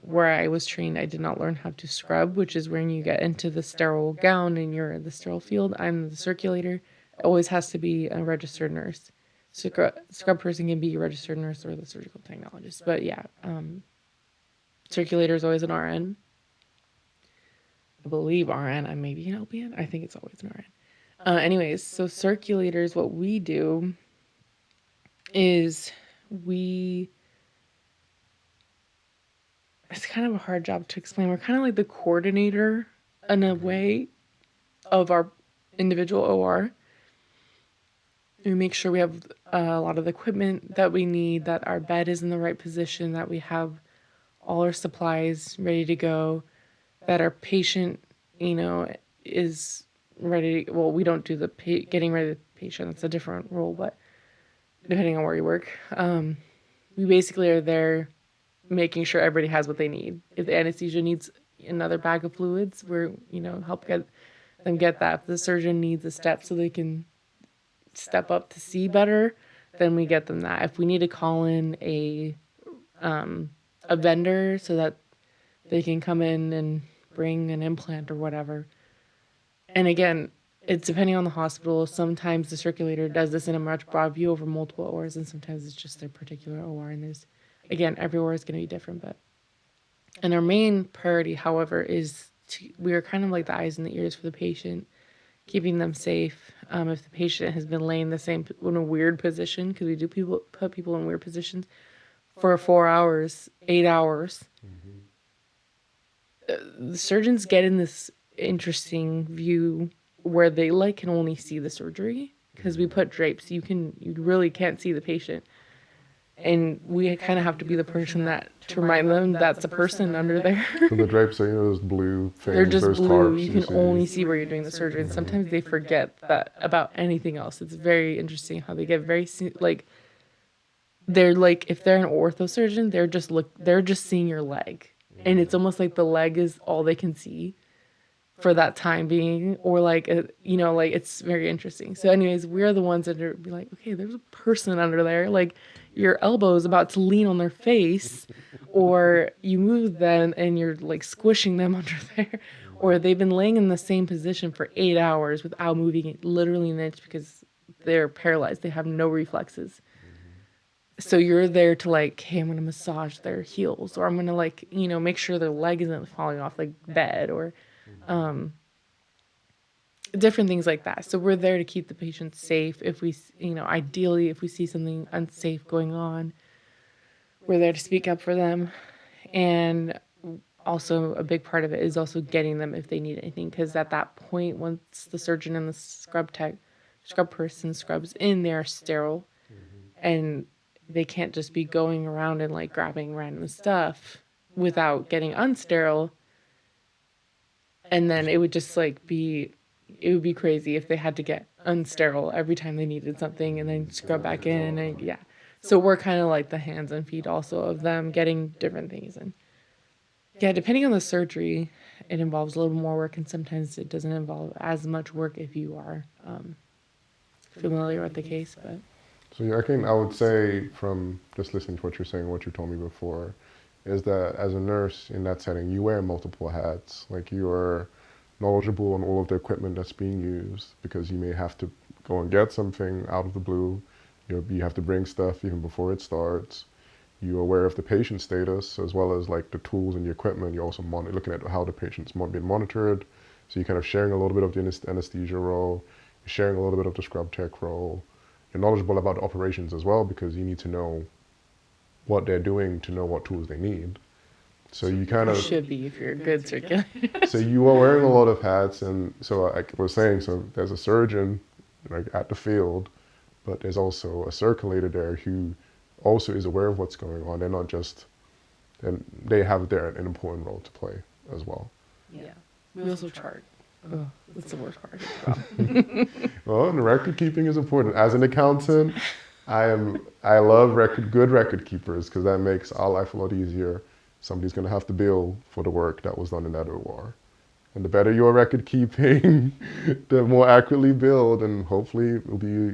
B: Where I was trained, I did not learn how to scrub, which is when you get into the sterile gown and you're in the sterile field. I'm the circulator. It always has to be a registered nurse. Scrub person can be a registered nurse or the surgical technologist. But yeah, circulator is always an RN. I believe RN. I may be an LPN. I think it's always an RN. Anyways, so circulators, what we do is it's kind of a hard job to explain. We're kind of like the coordinator in a way of our individual OR. We make sure we have a lot of the equipment that we need, that our bed is in the right position, that we have all our supplies ready to go, that our patient, is ready. Well, we don't do the getting ready the patient. That's a different role, but depending on where you work, we basically are there making sure everybody has what they need. If the anesthesia needs another bag of fluids, we're, help get them get that. If the surgeon needs a step so they can step up to see better, then we get them that. If we need to call in a vendor so that they can come in and bring an implant or whatever. And again, it's depending on the hospital. Sometimes the circulator does this in a much broad view over multiple ORs, and sometimes it's just their particular OR. And again, every OR is going to be different. And our main priority, however, is we are kind of like the eyes and the ears for the patient, keeping them safe. If the patient has been laying in a weird position, because we do put people in weird positions for 4 hours, 8 hours, the surgeons get in this interesting view where they can only see the surgery because we put drapes. You really can't see the patient. And we kind of have to be the person to remind them that's a person under there.
A: So the drapes are, those blue things.
B: They're just
A: those
B: blue.
A: tarps,
B: You can only see where you're doing the surgery. And sometimes they forget that about anything else. It's very interesting how they get very, they're like, if they're an ortho surgeon, they're just seeing your leg, and it's almost like the leg is all they can see for that time being, or like like it's very interesting. So anyways, we're the ones that are be like, okay, there's a person under there, like your elbow is about to lean on their face, or you move them and you're like squishing them under there, or they've been laying in the same position for 8 hours without moving it literally an inch because they're paralyzed, they have no reflexes. So you're there to like, hey, I'm gonna massage their heels, or I'm gonna like, make sure their leg isn't falling off the bed, or different things like that. So we're there to keep the patient safe. If we, ideally, if we see something unsafe going on, we're there to speak up for them. And also, a big part of it is also getting them if they need anything. Because at that point, once the surgeon and the scrub person scrubs in, they're sterile. And they can't just be going around and like grabbing random stuff without getting unsterile. And then it would just like it would be crazy if they had to get unsterile every time they needed something and then scrub back in. And yeah. So we're kind of like the hands and feet also of them getting different things. And yeah, depending on the surgery, it involves a little more work, and sometimes it doesn't involve as much work if you are familiar with the case. But
A: So yeah, I would say from just listening to what you're saying, what you told me before, is that as a nurse in that setting, you wear multiple hats. Like you are knowledgeable on all of the equipment that's being used because you may have to go and get something out of the blue. You have to bring stuff even before it starts. You're aware of the patient status as well as like the tools and the equipment. You're also looking at how the patient's being monitored. So you're kind of sharing a little bit of the anesthesia role. You're sharing a little bit of the scrub tech role. You're knowledgeable about the operations as well because you need to know what they're doing to know what tools they need. So you kind of
B: should be if you're a good circulator.
A: So you are wearing a lot of hats, and so I was saying, so there's a surgeon like at the field, but there's also a circulator there who also is aware of what's going on. They're not just, and they have an important role to play as well.
B: Yeah. We also chart. Oh, that's the worst part.
A: Well, and record keeping is important. As an accountant, I love good record keepers because that makes our life a lot easier. Somebody's going to have to bill for the work that was done in that OR. And the better your record keeping, the more accurately billed, and hopefully it'll be,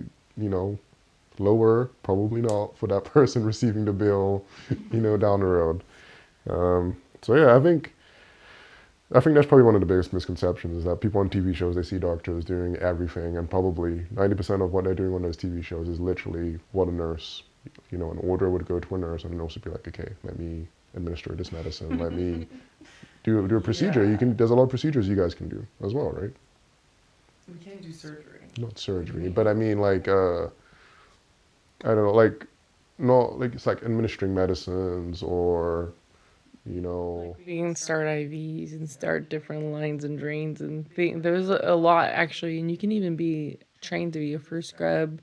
A: lower, probably not, for that person receiving the bill, down the road. So yeah, I think that's probably one of the biggest misconceptions is that people on TV shows, they see doctors doing everything, and probably 90% of what they're doing on those TV shows is literally what a nurse, an order would go to a nurse, and the nurse would be like, okay, let me administer this medicine, let me do a procedure.
B: Yeah.
A: There's a lot of procedures you guys can do as well, right?
B: We can't do surgery.
A: Not surgery, but I mean like, I don't know, like, not like it's like administering medicines or,
B: Like we can start IVs and start different lines and drains and there's a lot actually, and you can even be trained to be a first scrub,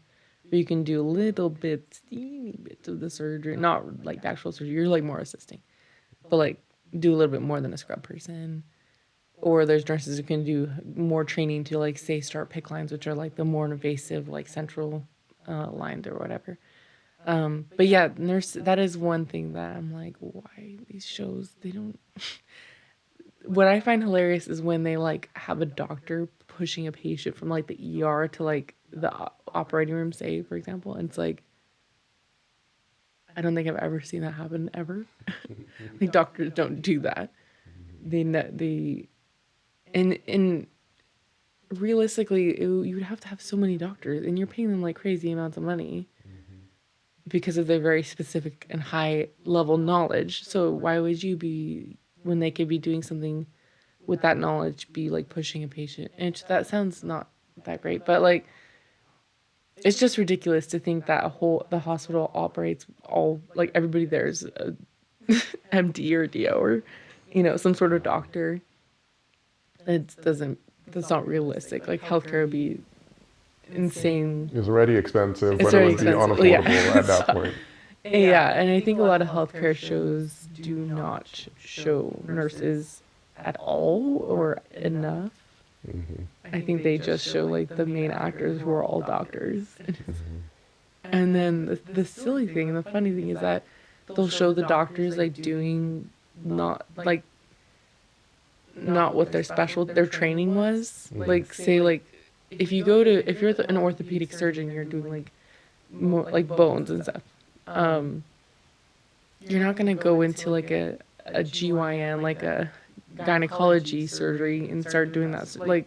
B: but you can do little bits, teeny bits of the surgery, not like the actual surgery. You're like more assisting, but like do a little bit more than a scrub person. Or there's nurses who can do more training to like say start PICC lines, which are like the more invasive like central lines or whatever. But yeah, that is one thing that I'm like, why these shows, they don't. What I find hilarious is when they like have a doctor pushing a patient from like the ER to like the operating room, say, for example. And it's like, I don't think I've ever seen that happen ever. Like doctors don't do that. And realistically, you would have to have so many doctors and you're paying them like crazy amounts of money because of their very specific and high level knowledge. So why would you be, when they could be doing something with that knowledge, be like pushing a patient? And that sounds not that great, but like it's just ridiculous to think that the hospital operates all like everybody there is a MD or DO or some sort of doctor. That's not realistic. Like healthcare would be insane.
A: It's already expensive,
B: It's
A: but it
B: already
A: would be
B: expensive,
A: unaffordable at that point.
B: Yeah, and I think a lot of healthcare shows do not show nurses at all or enough. I think they just show like the main actors who are all doctors. And then the silly thing, the funny thing is that they'll show the doctors like doing not like not what their training was. Like say like if you're an orthopedic surgeon, you're doing like more like bones and stuff. Um, you're not gonna go into like a GYN like a gynecology surgery and start doing that like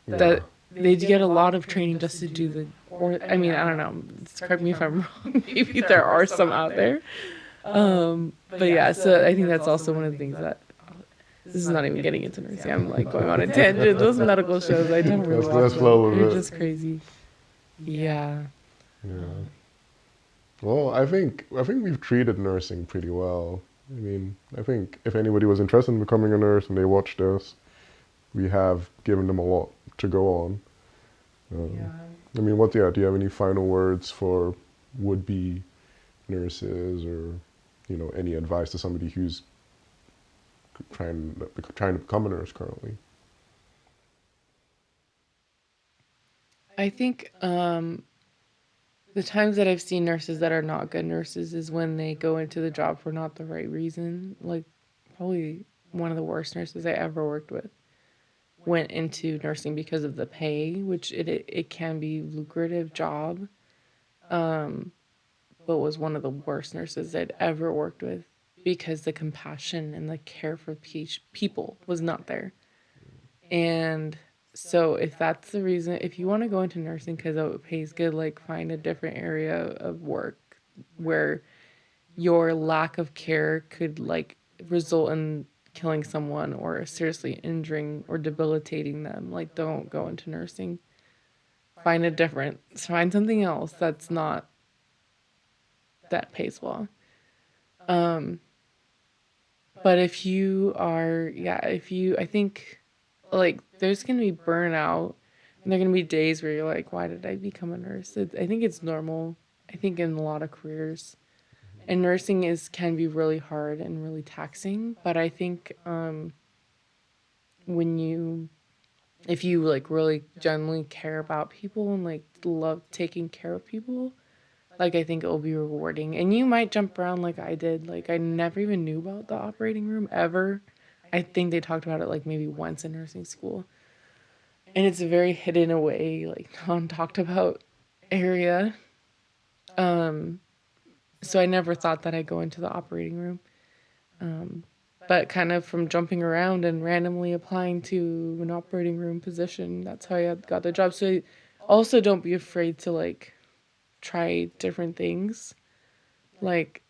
A: Yeah.
B: that they get a lot of training just to do the or I mean I don't know, correct me if I'm wrong, maybe there are some out there, but yeah, so I think that's also one of the things that this is not even getting into nursing, I'm like going on a tangent. Those medical shows I don't really watch
A: Let's flow
B: them,
A: with
B: they're
A: it.
B: just crazy. Yeah.
A: Yeah. Well, I think we've treated nursing pretty well. I mean, I think if anybody was interested in becoming a nurse and they watched us, we have given them a lot to go on.
B: Yeah.
A: I mean, do you have any final words for would-be nurses, or any advice to somebody who's trying to become a nurse currently?
B: I think the times that I've seen nurses that are not good nurses is when they go into the job for not the right reason. Like, probably one of the worst nurses I ever worked with went into nursing because of the pay, which it can be a lucrative job, um, but was one of the worst nurses I'd ever worked with because the compassion and the care for people was not there. And so if that's the reason, if you want to go into nursing because it pays good, like find a different area of work where your lack of care could like result in killing someone or seriously injuring or debilitating them. Like don't go into nursing. Find something else that's not that pays well. Um, but if you are, yeah, if you, I think like there's gonna be burnout and there are gonna be days where you're like, why did I become a nurse? I think it's normal. I think in a lot of careers, and nursing is can be really hard and really taxing. But I think when you if you like really genuinely care about people and like love taking care of people, like I think it will be rewarding. And you might jump around like I did. Like I never even knew about the operating room ever. I think they talked about it like maybe once in nursing school. And it's a very hidden away, like non talked about area. Um, so I never thought that I'd go into the operating room. Um, but kind of from jumping around and randomly applying to an operating room position, that's how I got the job. So also don't be afraid to like try different things. Like,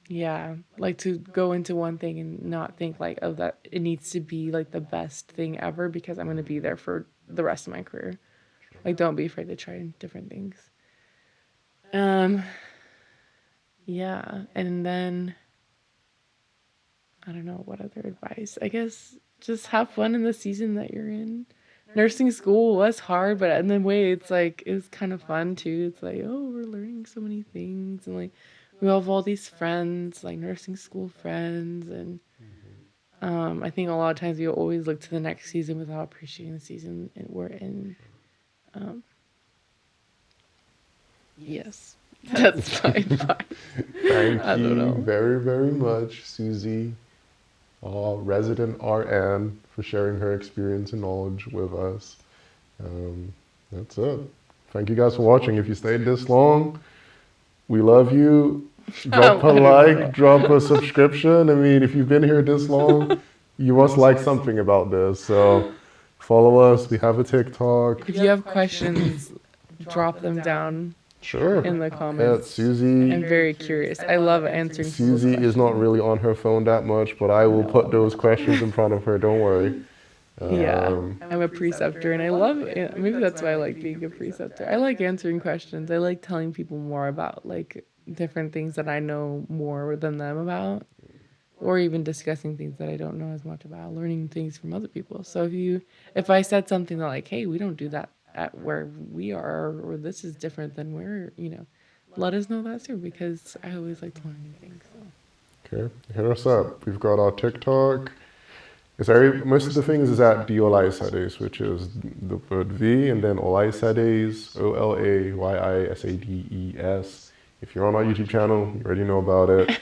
B: yeah, like to go into one thing and not think like, oh, that it needs to be like the best thing ever because I'm going to be there for the rest of my career. Like, don't be afraid to try different things. Um, yeah, and then I don't know what other advice. I guess just have fun in the season that you're in. Nursing school was hard, but in the way it's like it was kind of fun too. It's like, oh, we're learning so many things and like we all have all these friends, like nursing school friends and I think a lot of times you always look to the next season without appreciating the season we're in. Um, yes, that's my advice. I
A: Thank
B: don't
A: you
B: know.
A: very, very much, Susie, resident RN, for sharing her experience and knowledge with us. Um, that's it. Thank you guys for watching. If you stayed this long, we love you. Drop a
B: I don't know
A: like,
B: that.
A: drop a subscription. I mean, if you've been here this long, you must like something about this. So follow us. We have a TikTok.
B: If you have questions, drop them down
A: Sure.
B: in the
A: Yeah,
B: comments.
A: Susie.
B: I'm very curious. I love answering people's
A: Susie is not
B: questions.
A: really on her phone that much, but I will put
B: No.
A: those questions in front of her. Don't worry.
B: Yeah,
A: Um,
B: I'm a preceptor and I love it. Maybe that's why I like being a preceptor. I like answering questions. I like telling people more about like different things that I know more than them about, or even discussing things that I don't know as much about, learning things from other people. So if I said something that like, hey, we don't do that at where we are, or this is different than where, let us know that too, because I always like to learn new things. So
A: okay, hit us up. We've got our TikTok. Most of the things is at Olaysades, which is the word V and then Olaysades, Olaysades. If you're on our YouTube channel, you already know about it.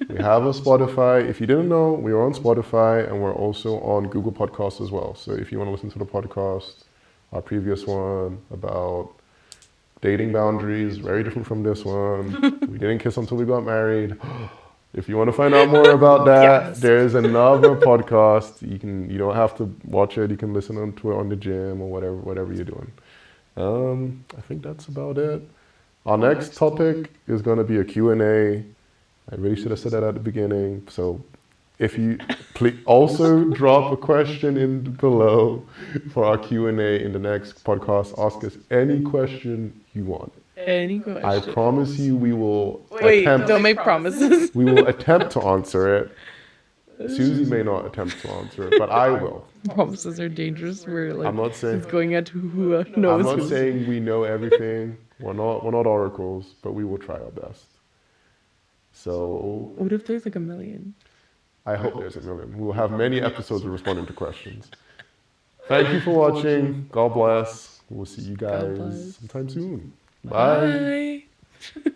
A: We have a Spotify. If you didn't know, we are on Spotify and we're also on Google Podcasts as well. So if you want to listen to the podcast, our previous one about dating boundaries, very different from this one. We didn't kiss until we got married. If you want to find out more about that,
B: Yes.
A: there's another podcast. You don't have to watch it. You can listen to it on the gym or whatever you're doing. I think that's about it. Our next topic is going to be a Q&A. I really should have said that at the beginning. So if you please also drop a question in below for our Q&A in the next podcast. Ask us any question you want.
B: Any question?
A: I promise you we will
B: Wait, don't make promises.
A: we will attempt to answer it. Susie may not attempt to answer it, but I will.
B: Promises are dangerous. We're like,
A: I'm not saying
B: it's going at who
A: I'm
B: knows.
A: not saying we know everything. We're not oracles, but we will try our best. So
B: What if there's like a million?
A: I hope there's a million. We'll have many episodes of responding to questions. Thank you for watching. God bless. We'll see you guys
B: bless.
A: sometime soon. Bye.
B: Bye.